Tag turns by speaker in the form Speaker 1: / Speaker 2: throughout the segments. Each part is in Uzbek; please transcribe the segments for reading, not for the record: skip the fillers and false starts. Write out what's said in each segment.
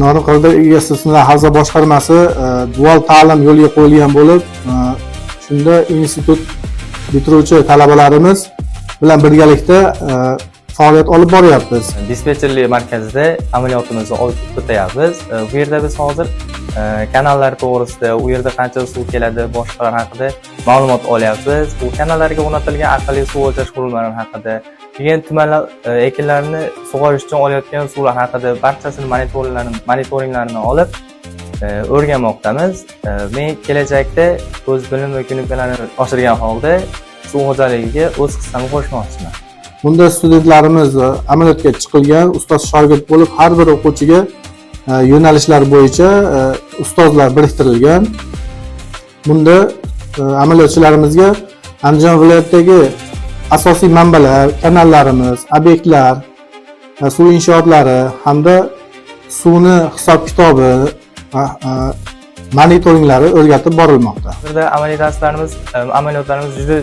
Speaker 1: Noriqalda Suvlar havza boshqarmasi dual ta'lim yo'lga qo'yilgan bo'lib, shunda institut bitiruvchi talabalarimiz bilan birgalikda faoliyat olib boryapmiz.
Speaker 2: Dispetcherlik markazida amaliyotimizni olib o'tyapmiz. Bu yerda biz hozir kanallar to'g'risida, u yerda qancha suv keladi, boshqalar haqida ma'lumot olyapmiz. Bu kanallarga o'rnatilgan aqlli suv o'lchash qurilmalari haqida, keyin tumanlar ekinlarni sug'orish uchun olayotgan suvlar haqida barchasini monitoringlarini olib o'rganmoqdamiz. Men kelajakda o'z bilim va ko'nikmalarini oshirgan holda suv xo'jaligiga o'z hissamni qo'shmoqchiman.
Speaker 1: Bunda studentlarimiz amaliyotga chiqilgan, ustoz shogird bo'lib, har bir o'quvchiga yo'nalishlar bo'yicha ustozlar biriktirilgan. Bunda amaliyotchilarimizga Andijon viloyatidagi asosiy manbalar, kanallarimiz, obyektlar, suv inshootlari hamda suvni hisob-kitobi, monitoringlari o'rgatib borilmoqda.
Speaker 2: Hozirda amaliyotlarimiz juda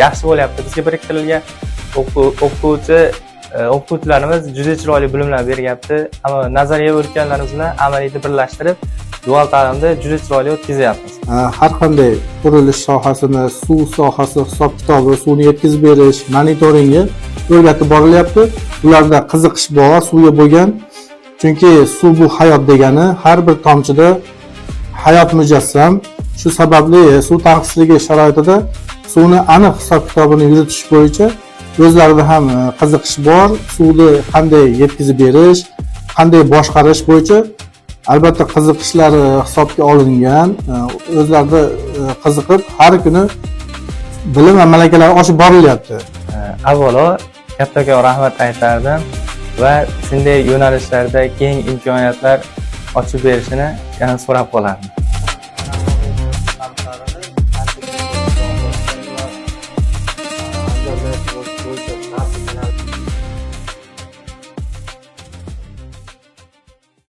Speaker 2: yaxshi bo'lyapti. Bizga biriktirilgan o'qituvchilarimiz juda chiroyli bilimlar beryapti. Ammo nazariya o'rganganlarimiz bilan amaliyotni birlashtirib, dual ta'limda juda chiroyli o'tkazyapmiz.
Speaker 1: Har qanday qurilish sohasini, suv sohasi hisob-kitobi, suvni yetkazib berish, monitoringi o'rgatib borilyapti. Ularda qiziqish bor, suvga bo'lgan. Chunki suv bu hayot degani, har bir tomchida hayot mujassam. Shu sababli suv tanqisligi sharoitida suvni aniq hisob-kitobini yuritish bo'yicha o'zlarida ham qiziqish bor. Suvni qanday yetkazib berish, qanday boshqarish bo'yicha albatta qiziqishlari hisobga olingan. O'zlarida qiziqib, har kuni bilim va malakalar oshib borilyapti.
Speaker 2: Avvalo, kattakon rahmat aytardim va shunday yo'nalishlarda keng imkoniyatlar ochib berishini yana so'rab qolardim.